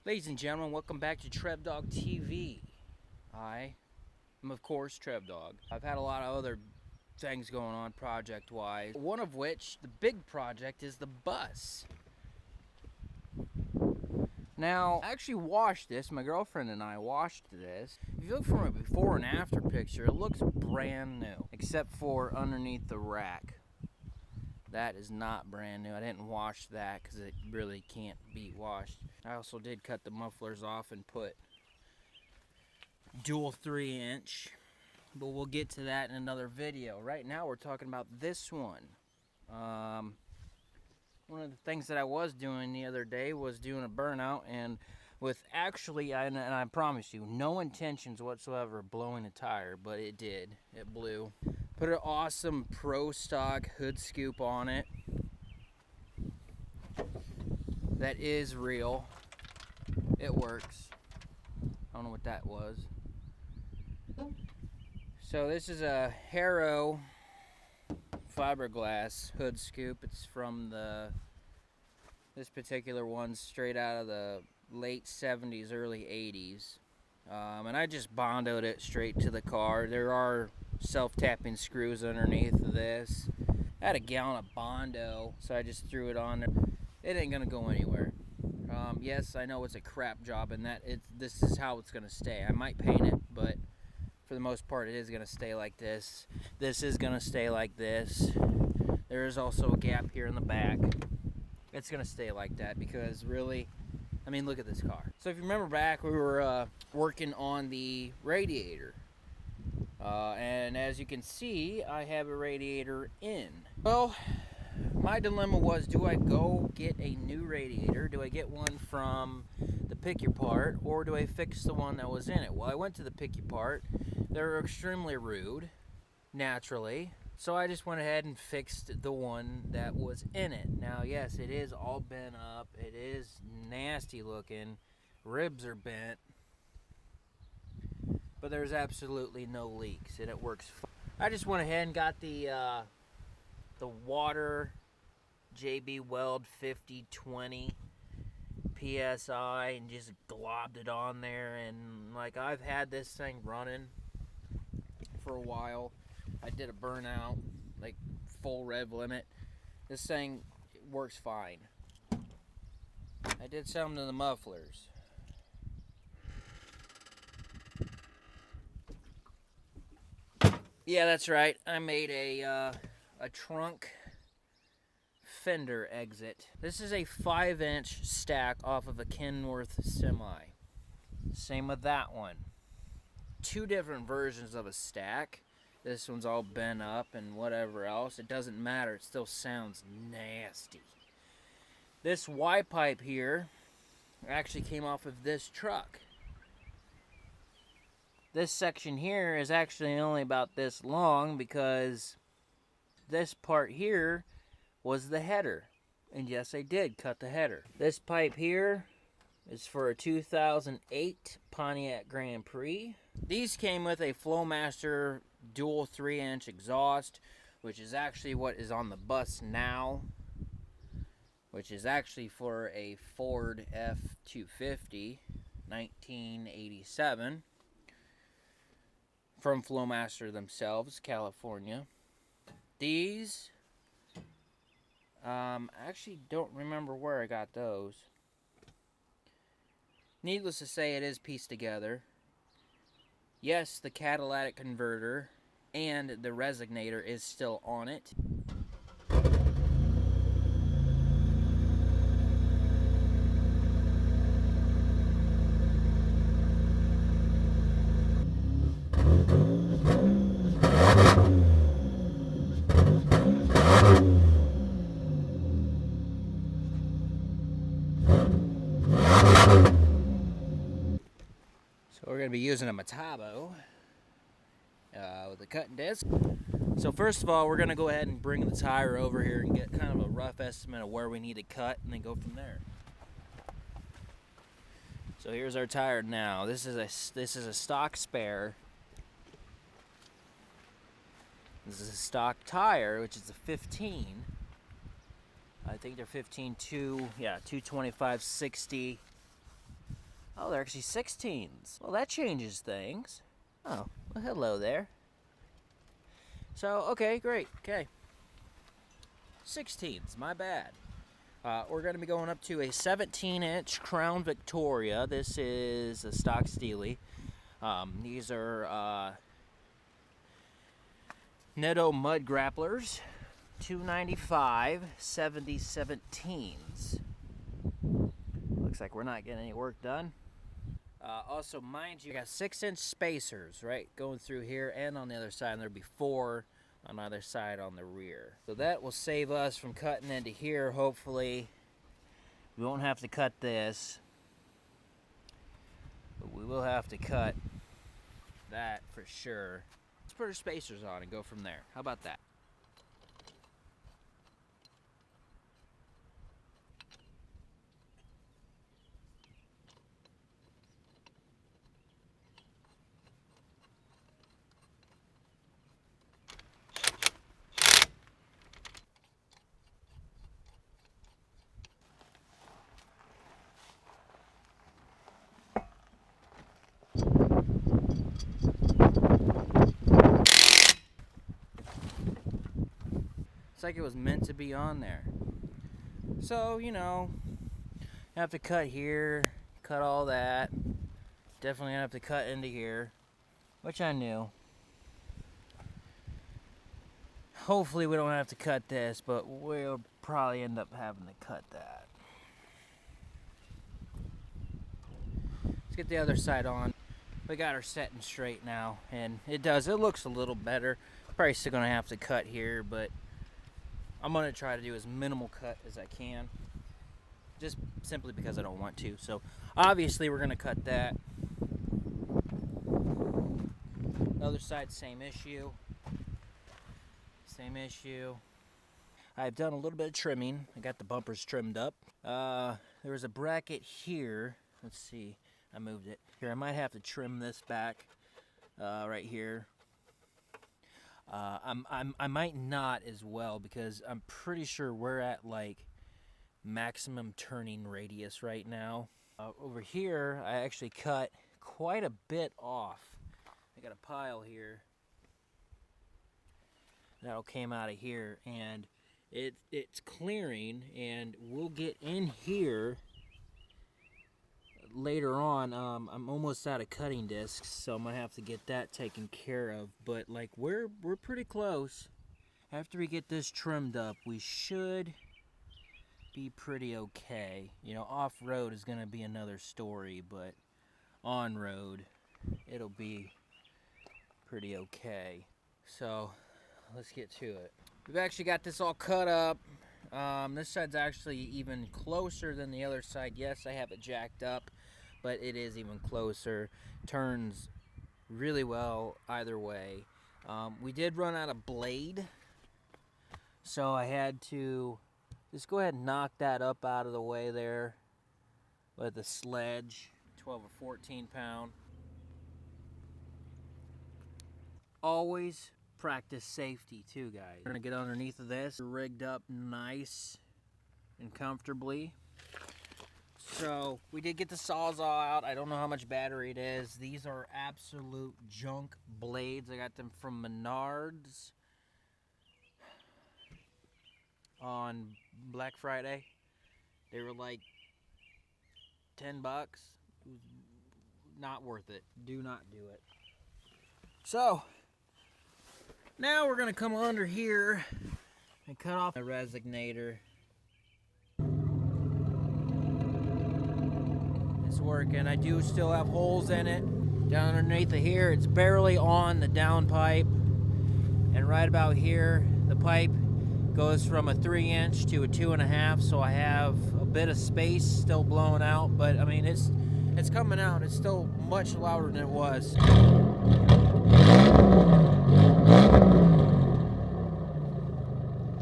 Ladies and gentlemen, welcome back to Trev-Dogg TV. I am, of course, Trev-Dogg. I've had a lot of other things going on project-wise, one of which, the big project, is the bus. Now, I actually washed this. My girlfriend and I washed this. If you look from a before and after picture, it looks brand new, except for underneath the rack. That is not brand new. I didn't wash that because it really can't be washed. I also did cut the mufflers off and put dual 3-inch, but we'll get to that in another video. Right now we're talking about this one. One of the things that I was doing the other day was doing a burnout, and with actually, and I promise you, no intentions whatsoever of blowing a tire, but it did. It blew. Put an awesome Pro Stock hood scoop on it. That is real. It works. I don't know what that was. So this is a Harrow fiberglass hood scoop. It's from this particular one straight out of the late 70s, early 80s. And I just bondoed it straight to the car. There are self-tapping screws underneath this. I had a gallon of Bondo, so I just threw it on there. It ain't gonna go anywhere. Yes, I know it's a crap job, and this is how it's gonna stay. I might paint it, but for the most part, it is gonna stay like this. This is gonna stay like this. There is also a gap here in the back. It's gonna stay like that because really, I mean, look at this car. So if you remember back, we were working on the radiator. And as you can see, I have a radiator in. Well, my dilemma was, do I go get a new radiator? Do I get one from the Pick Your Part, or do I fix the one that was in it? Well, I went to the Pick Your Part. They were extremely rude, naturally. So I just went ahead and fixed the one that was in it. Now, yes, it is all bent up. It is nasty looking. Ribs are bent. But there's absolutely no leaks, and it works fine. I just went ahead and got the Water JB Weld 5020 PSI and just globbed it on there. And like, I've had this thing running for a while. I did a burnout, like full rev limit. This thing works fine. I did something to the mufflers. Yeah, that's right. I made a trunk fender exit. This is a 5-inch stack off of a Kenworth semi. Same with that one. Two different versions of a stack. This one's all bent up and whatever else. It doesn't matter. It still sounds nasty. This Y-pipe here actually came off of this truck. This section here is actually only about this long because this part here was the header. And yes, I did cut the header. This pipe here is for a 2008 Pontiac Grand Prix. These came with a Flowmaster dual 3-inch exhaust, which is actually what is on the bus now, which is actually for a Ford F-250 1987 from Flowmaster themselves, California. These, I actually don't remember where I got those. Needless to say, it is pieced together. Yes, the catalytic converter and the resonator is still on it. So we're going to be using a Metabo with a cutting disc. So first of all, we're going to go ahead and bring the tire over here and get kind of a rough estimate of where we need to cut, and then go from there. So here's our tire now. This is a stock spare. This is a stock tire, which is a 15. I think they're 15.2, yeah, 225/60 Oh, they're actually 16s. Well, that changes things. Oh, well, hello there. So, okay, great. Okay. 16s, my bad. We're going to be going up to a 17-inch Crown Victoria. This is a stock Steely. These are Netto Mud Grapplers, 295 7017s. Looks like we're not getting any work done. Also, mind you, I got 6-inch spacers, right, going through here and on the other side, and there'll be 4 on either side on the rear. So that will save us from cutting into here, hopefully. We won't have to cut this, but we will have to cut that for sure. Let's put our spacers on and go from there. How about that? It's like it was meant to be on there. So, you know, have to cut here, cut all that. Definitely gonna have to cut into here, which I knew. Hopefully we don't have to cut this, but we'll probably end up having to cut that. Let's get the other side on. We got her setting straight now, and it looks a little better. Probably still gonna have to cut here, but I'm gonna try to do as minimal cut as I can, just simply because I don't want to. So obviously we're gonna cut that. Other side, same issue. Same issue. I've done a little bit of trimming. I got the bumpers trimmed up. There was a bracket here. Let's see. I moved it. Here, I might have to trim this back right here. I might not as well, because I'm pretty sure we're at like maximum turning radius right now. Over here, I actually cut quite a bit off. I got a pile here that'll came out of here, and it's clearing, and we'll get in here later on. I'm almost out of cutting discs, so I'm gonna have to get that taken care of, but like we're pretty close. After we get this trimmed up, we should be pretty okay. You know, off-road is gonna be another story, but on-road it'll be pretty okay. So let's get to it. We've actually got this all cut up. This side's actually even closer than the other side. Yes, I have it jacked up, but it is even closer. Turns really well either way. We did run out of blade, so I had to just go ahead and knock that up out of the way there with a sledge, 12 or 14 pound. Always practice safety too, guys. We're gonna get underneath of this, rigged up nice and comfortably. So we did get the sawzall out. I don't know how much battery it is. These are absolute junk blades. I got them from Menards on Black Friday. They were like 10 bucks. It was not worth it. Do not do it. So now we're gonna come under here and cut off the resignator. It's working. I do still have holes in it. Down underneath of here, it's barely on the down pipe. And right about here, the pipe goes from a 3-inch to a 2.5, so I have a bit of space still blowing out, but I mean it's coming out. It's still much louder than it was.